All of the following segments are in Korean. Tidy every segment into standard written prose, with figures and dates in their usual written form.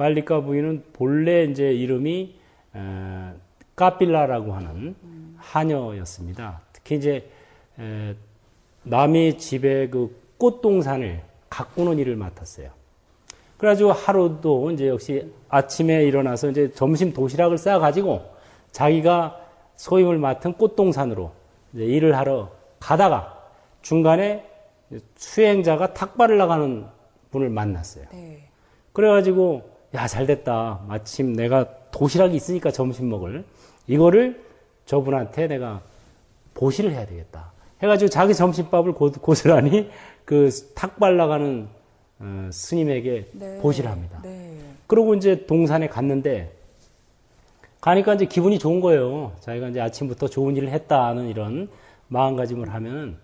발리카 부인은 본래 이제 이름이 까필라라고 하는 하녀였습니다. 특히 이제 남의 집에 그 꽃동산을 가꾸는 일을 맡았어요. 그래가지고 하루도 이제 역시 아침에 일어나서 이제 점심 도시락을 싸가지고 자기가 소임을 맡은 꽃동산으로 이제 일을 하러 가다가 중간에 수행자가 탁발을 나가는 분을 만났어요. 네. 그래가지고 야, 잘됐다. 마침 내가 도시락이 있으니까 점심 먹을 이거를 저분한테 내가 보시를 해야 되겠다. 해가지고 자기 점심밥을 고스란히 그 탁발 나가는 스님에게 네. 보시를 합니다. 네. 그러고 이제 동산에 갔는데 가니까 이제 기분이 좋은 거예요. 자기가 이제 아침부터 좋은 일을 했다는 이런 마음가짐을 하면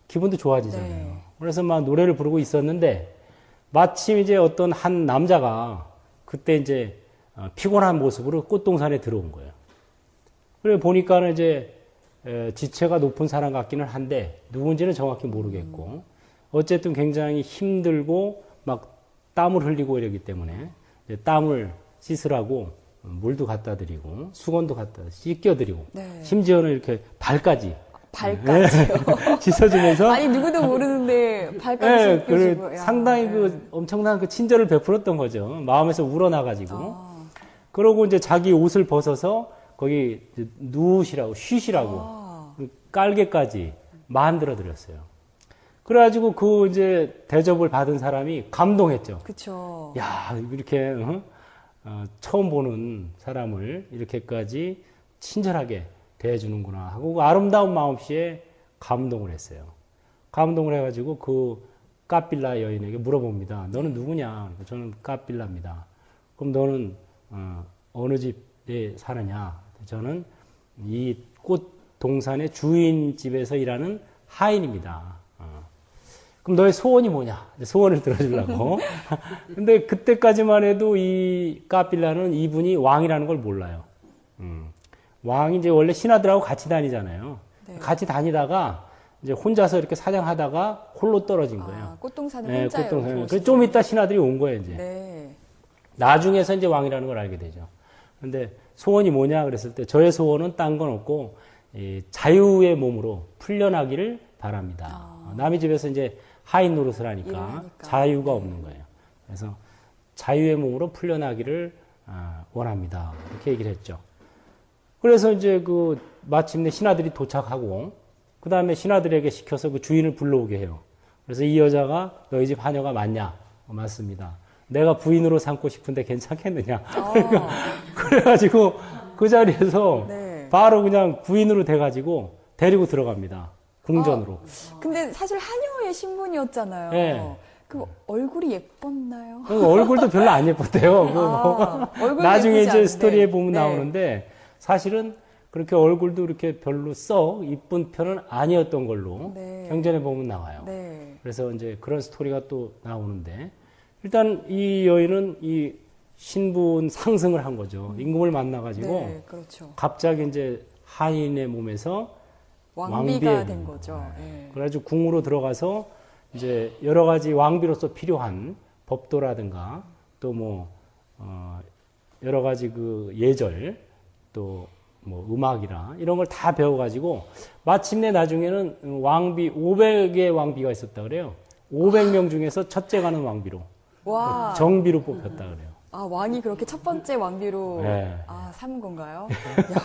기분도 좋아지잖아요. 네. 그래서 막 노래를 부르고 있었는데 마침 이제 어떤 한 남자가 그때 이제 피곤한 모습으로 꽃동산에 들어온 거예요. 그래 보니까는 이제 지체가 높은 사람 같기는 한데 누군지는 정확히 모르겠고 어쨌든 굉장히 힘들고 막 땀을 흘리고 이러기 때문에 이제 땀을 씻으라고 물도 갖다 드리고 수건도 갖다 씻겨드리고 네. 심지어는 이렇게 발까지 발까지요. 씻어주면서 아니 누구도 모르는데 발까지 네, 씻겨주고. 상당히 네. 그 엄청난 그 친절을 베풀었던 거죠. 마음에서 우러나가지고. 아. 그러고 이제 자기 옷을 벗어서 거기 누우시라고 쉬시라고 아. 깔개까지 만들어 드렸어요. 그래가지고 그 이제 대접을 받은 사람이 감동했죠. 그쵸. 야, 이렇게 처음 보는 사람을 이렇게까지 친절하게 대해주는구나 하고 그 아름다운 마음씨에 감동을 했어요. 감동을 해가지고 그 까필라 여인에게 물어봅니다. 너는 누구냐? 저는 까필라입니다. 그럼 너는 어느 집에 사느냐? 저는 이 꽃 동산의 주인 집에서 일하는 하인입니다. 그럼 너의 소원이 뭐냐? 소원을 들어주려고. 근데 그때까지만 해도 이 까필라는 이분이 왕이라는 걸 몰라요. 왕이 이제 원래 신하들하고 같이 다니잖아요. 네. 같이 다니다가 이제 혼자서 이렇게 사냥하다가 홀로 떨어진 거예요. 아, 꽃동산을 네, 혼자 꽃동산. 그래서 좀 이따 신하들이 온 거예요, 이제. 네. 나중에서 이제 왕이라는 걸 알게 되죠. 근데 소원이 뭐냐 그랬을 때 저의 소원은 딴 건 없고 자유의 몸으로 풀려나기를 바랍니다. 남의 집에서 이제 하인 노릇을 하니까 자유가 없는 거예요. 그래서 자유의 몸으로 풀려나기를 원합니다. 이렇게 얘기를 했죠. 그래서 이제 그 마침내 신하들이 도착하고 그 다음에 신하들에게 시켜서 그 주인을 불러오게 해요. 그래서 이 여자가 너희 집 하녀가 맞냐? 맞습니다. 내가 부인으로 삼고 싶은데 괜찮겠느냐? 그러니까 그래가지고 그 자리에서 네. 바로 그냥 부인으로 돼가지고 데리고 들어갑니다. 궁전으로. 근데 사실 하녀의 신분이었잖아요. 네. 그 얼굴이 예뻤나요? 얼굴도 별로 안 예뻤대요. 얼굴이 나중에 예쁘지 이제 않은데. 스토리에 보면 네. 나오는데 사실은 그렇게 얼굴도 이렇게 별로 썩 이쁜 편은 아니었던 걸로 네. 경전에 보면 나와요. 네. 그래서 이제 그런 스토리가 또 나오는데 일단 이 여인은 이 신분 상승을 한 거죠. 임금을 만나가지고 네, 그렇죠. 갑자기 이제 하인의 몸에서 왕비가 왕비의 된 몸으로. 거죠. 네. 그래가지고 궁으로 들어가서 이제 여러 가지 왕비로서 필요한 법도라든가 또 뭐 여러 가지 그 예절 또 뭐 음악이라 이런 걸 다 배워가지고 마침내 나중에는 왕비 500의 왕비가 있었다 그래요. 500명 중에서 첫째 가는 왕비로 와. 정비로 뽑혔다 그래요. 아, 왕이 그렇게 첫 번째 왕비로 네. 삼은 건가요? 야,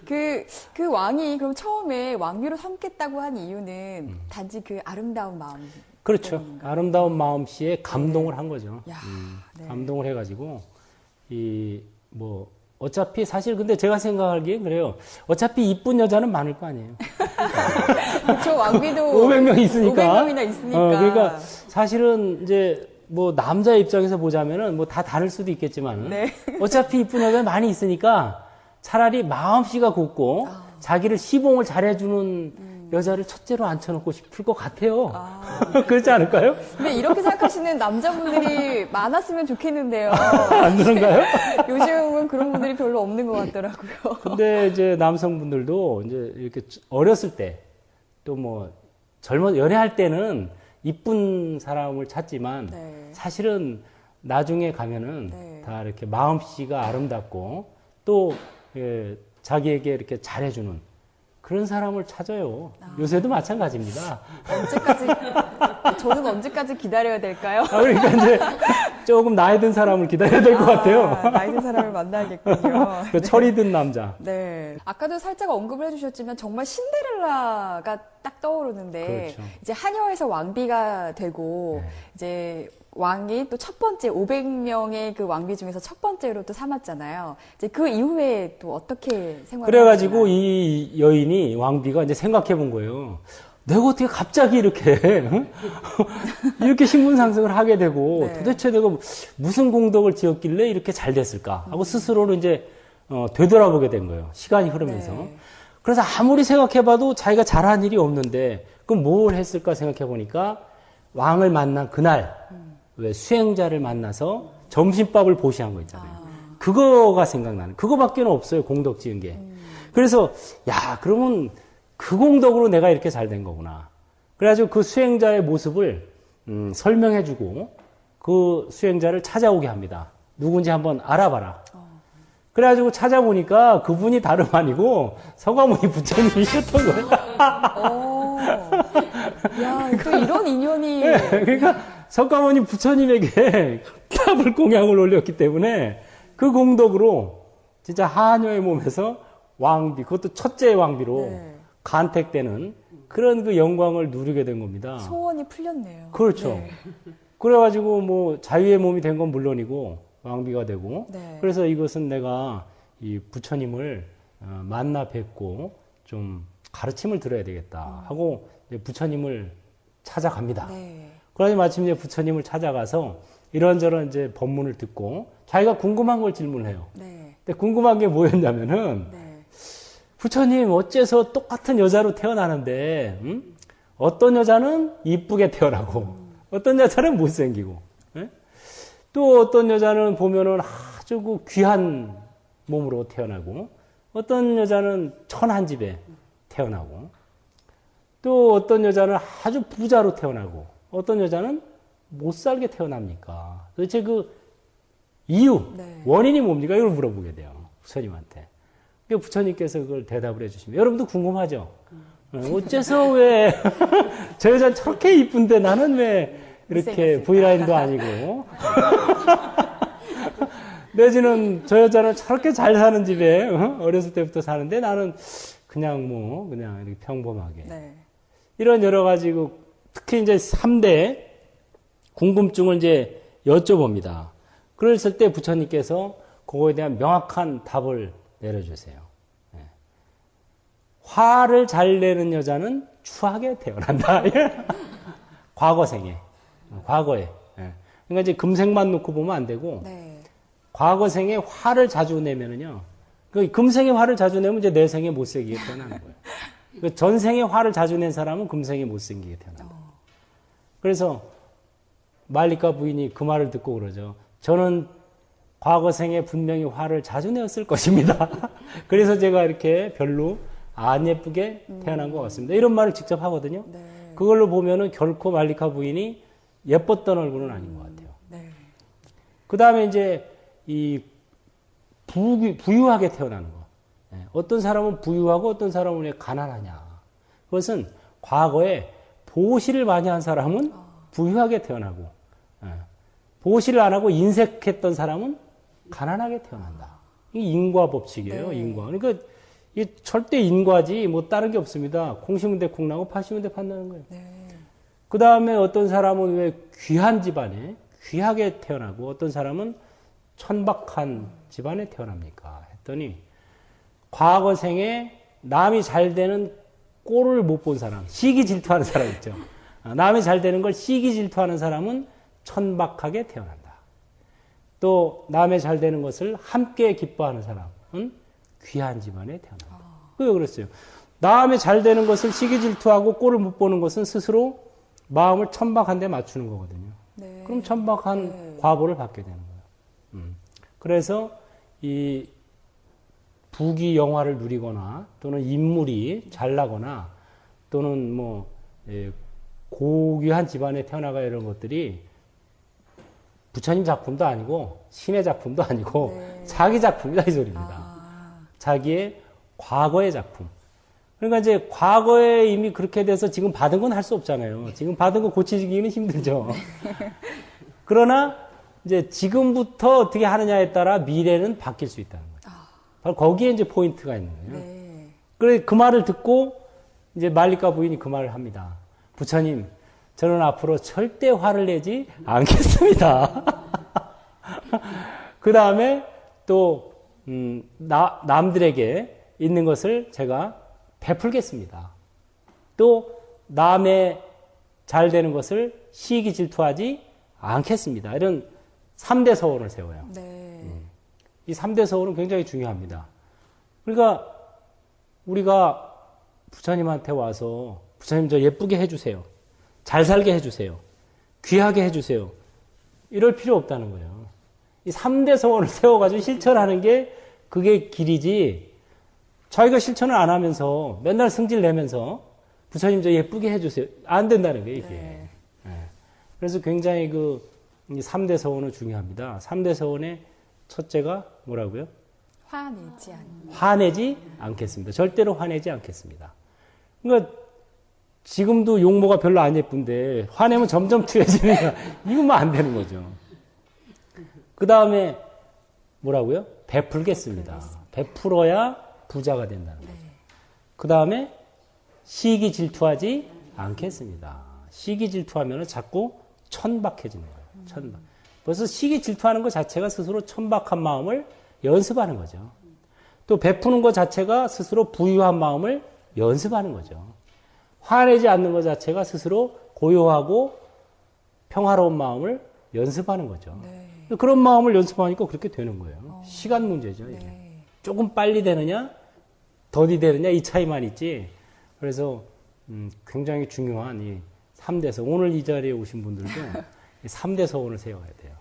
그 왕이 그럼 처음에 왕비로 삼겠다고 한 이유는 단지 그 아름다운 마음. 그렇죠. 때문인가요? 아름다운 마음씨에 감동을 한 거죠. 야, 네. 감동을 해가지고 어차피 사실 근데 제가 생각하기엔 그래요. 어차피 이쁜 여자는 많을 거 아니에요. 그렇죠. 왕비도 500명 있으니까. 500명이나 있으니까. 그러니까 사실은 이제 뭐 남자의 입장에서 보자면은 뭐 다 다를 수도 있겠지만 네. 어차피 이쁜 여자 많이 있으니까 차라리 마음씨가 곱고 자기를 시봉을 잘해주는 여자를 첫째로 앉혀놓고 싶을 것 같아요. 그렇지 않을까요? 근데 이렇게 생각하시는 남자분들이 많았으면 좋겠는데요. 안 그런가요? 요즘은 그런 분들이 별로 없는 것 같더라고요. 근데 이제 남성분들도 이제 이렇게 어렸을 때 또 뭐 연애할 때는 이쁜 사람을 찾지만 네. 사실은 나중에 가면은 네. 다 이렇게 마음씨가 아름답고 또 자기에게 이렇게 잘해주는 그런 사람을 찾아요. 요새도 마찬가지입니다. 언제까지, 저는 언제까지 기다려야 될까요? 그러니까 이제 조금 나이 든 사람을 기다려야 될 것 같아요. 나이 든 사람을 만나야겠군요. 그 철이 든 남자. 네. 아까도 살짝 언급을 해주셨지만 정말 신데렐라가 딱 떠오르는데 그렇죠. 이제 하녀에서 왕비가 되고 네. 이제 왕이 또 첫 번째 500명의 그 왕비 중에서 첫 번째로 또 삼았잖아요. 이제 그 이후에 또 어떻게 생활을 그래가지고 하셨나요? 이 여인이 왕비가 이제 생각해 본 거예요. 내가 어떻게 갑자기 이렇게 응? 이렇게 신분 상승을 하게 되고 네. 도대체 내가 무슨 공덕을 지었길래 이렇게 잘 됐을까 하고 스스로를 이제 되돌아보게 된 거예요. 시간이 흐르면서. 네. 그래서 아무리 생각해봐도 자기가 잘한 일이 없는데 그럼 뭘 했을까 생각해 보니까 왕을 만난 그날 왜 수행자를 만나서 점심밥을 보시한 거 있잖아요. 그거가 생각나는. 그거밖에는 없어요. 공덕 지은 게. 그래서 야 그러면 그 공덕으로 내가 이렇게 잘 된 거구나. 그래가지고 그 수행자의 모습을 설명해주고 그 수행자를 찾아오게 합니다. 누군지 한번 알아봐라. 그래가지고 찾아보니까 그분이 다름 아니고 서가모니 부처님이셨던 거예요. 야, 또 이런 인연이. 네, 그러니까 석가모니 부처님에게 탑을 공양을 올렸기 때문에 그 공덕으로 진짜 하녀의 몸에서 왕비, 그것도 첫째 왕비로 네. 간택되는 그런 그 영광을 누리게 된 겁니다. 소원이 풀렸네요. 그렇죠. 네. 그래가지고 뭐 자유의 몸이 된 건 물론이고 왕비가 되고 네. 그래서 이것은 내가 이 부처님을 만나 뵙고 좀 가르침을 들어야 되겠다 하고 이제 부처님을 찾아갑니다. 네. 그러니 마침 이제 부처님을 찾아가서 이런저런 이제 법문을 듣고 자기가 궁금한 걸 질문해요. 네. 근데 궁금한 게 뭐였냐면은 네. 부처님 어째서 똑같은 여자로 태어나는데 어떤 여자는 이쁘게 태어나고 어떤 여자는 못생기고 예? 또 어떤 여자는 보면은 아주 그 귀한 몸으로 태어나고 어떤 여자는 천한 집에 태어나고 또 어떤 여자는 아주 부자로 태어나고 어떤 여자는 못 살게 태어납니까? 도대체 그 이유, 네. 원인이 뭡니까? 이걸 물어보게 돼요. 부처님한테. 그러니까 부처님께서 그걸 대답을 해주시면 여러분도 궁금하죠? 어째서 왜 저 여자는 저렇게 이쁜데 나는 왜 이렇게 V라인도 아니고 내지는 저 여자는 저렇게 잘 사는 집에 어렸을 때부터 사는데 나는 그냥 이렇게 평범하게 네. 이런 여러 가지 특히 이제 3대 궁금증을 이제 여쭤봅니다. 그랬을 때 부처님께서 그거에 대한 명확한 답을 내려주세요. 네. 화를 잘 내는 여자는 추하게 태어난다. 과거생에. 과거에. 네. 그러니까 이제 금생만 놓고 보면 안 되고 네. 과거생에 화를 자주 내면은요. 그 금생에 화를 자주 내면 이제 내생에 못생기게 태어나는 거예요. 그 전생에 화를 자주 낸 사람은 금생에 못생기게 태어난다. 그래서 말리카 부인이 그 말을 듣고 그러죠. 저는 과거생에 분명히 화를 자주 내었을 것입니다. 그래서 제가 이렇게 별로 안 예쁘게 태어난 것 같습니다. 이런 말을 직접 하거든요. 네. 그걸로 보면은 결코 말리카 부인이 예뻤던 얼굴은 아닌 것 같아요. 네. 그 다음에 이제 이 부유하게 태어나는 거. 어떤 사람은 부유하고 어떤 사람은 왜 가난하냐. 그것은 과거에 보시를 많이 한 사람은 부유하게 태어나고 보시를 안 하고 인색했던 사람은 가난하게 태어난다. 이게 인과 법칙이에요. 네. 인과. 그러니까 이 절대 인과지 뭐 다른 게 없습니다. 콩 심은 데 콩 나고 팥 심은 데 팥 나는 거예요. 네. 그 다음에 어떤 사람은 왜 귀한 집안에 귀하게 태어나고 어떤 사람은 천박한 집안에 태어납니까? 했더니 과거 생에 남이 잘 되는 꼴을 못 본 사람, 시기 질투하는 사람 있죠. 남이 잘 되는 걸 시기 질투하는 사람은 천박하게 태어난다. 또 남의 잘 되는 것을 함께 기뻐하는 사람은 귀한 집안에 태어난다. 왜 그랬어요? 남의 잘 되는 것을 시기 질투하고 꼴을 못 보는 것은 스스로 마음을 천박한 데 맞추는 거거든요. 네. 그럼 천박한 과보를 받게 되는 거예요. 그래서 이 부귀 영화를 누리거나 또는 인물이 잘나거나 또는 고귀한 집안에 태어나가 이런 것들이 부처님 작품도 아니고 신의 작품도 아니고 네. 자기 작품이다 이 소리입니다. 아, 자기의 과거의 작품. 그러니까 이제 과거에 이미 그렇게 돼서 지금 받은 건 할 수 없잖아요. 지금 받은 거 고치기는 힘들죠. 그러나 이제 지금부터 어떻게 하느냐에 따라 미래는 바뀔 수 있다는 거죠. 바로 거기에 이제 포인트가 있는 거예요. 네. 그래 그 말을 듣고 이제 말리카 부인이 그 말을 합니다. 부처님, 저는 앞으로 절대 화를 내지 않겠습니다. 그 다음에 또 남들에게 있는 것을 제가 베풀겠습니다. 또 남의 잘 되는 것을 시기 질투하지 않겠습니다. 이런 3대 서원을 세워요. 네. 이 3대 서원은 굉장히 중요합니다. 그러니까 우리가 부처님한테 와서 부처님 저 예쁘게 해주세요. 잘 살게 해주세요. 귀하게 해주세요. 이럴 필요 없다는 거예요. 이 3대 서원을 세워가지고 실천하는 게 그게 길이지 자기가 실천을 안 하면서 맨날 승질 내면서 부처님 저 예쁘게 해주세요. 안 된다는 거예요, 이게. 네. 예. 그래서 굉장히 이 3대 서원은 중요합니다. 3대 서원의 첫째가 뭐라고요? 화내지 않는. 화내지 않겠습니다. 절대로 화내지 않겠습니다. 그러니까 지금도 용모가 별로 안 예쁜데 화내면 점점 투해지니까 이거면 안 되는 거죠. 그 다음에 뭐라고요? 베풀겠습니다. 베풀어야 부자가 된다는 거죠. 그 다음에 시기 질투하지 않겠습니다. 시기 질투하면 자꾸 천박해지는 거예요. 천박. 벌써 시기 질투하는 것 자체가 스스로 천박한 마음을 연습하는 거죠. 또 베푸는 것 자체가 스스로 부유한 마음을 연습하는 거죠. 화내지 않는 것 자체가 스스로 고요하고 평화로운 마음을 연습하는 거죠. 네. 그런 마음을 연습하니까 그렇게 되는 거예요. 시간 문제죠. 이게. 네. 조금 빨리 되느냐, 더디 되느냐 이 차이만 있지. 그래서 굉장히 중요한 이 3대 서 오늘 이 자리에 오신 분들도 이 3대 서원을 세워야 돼요.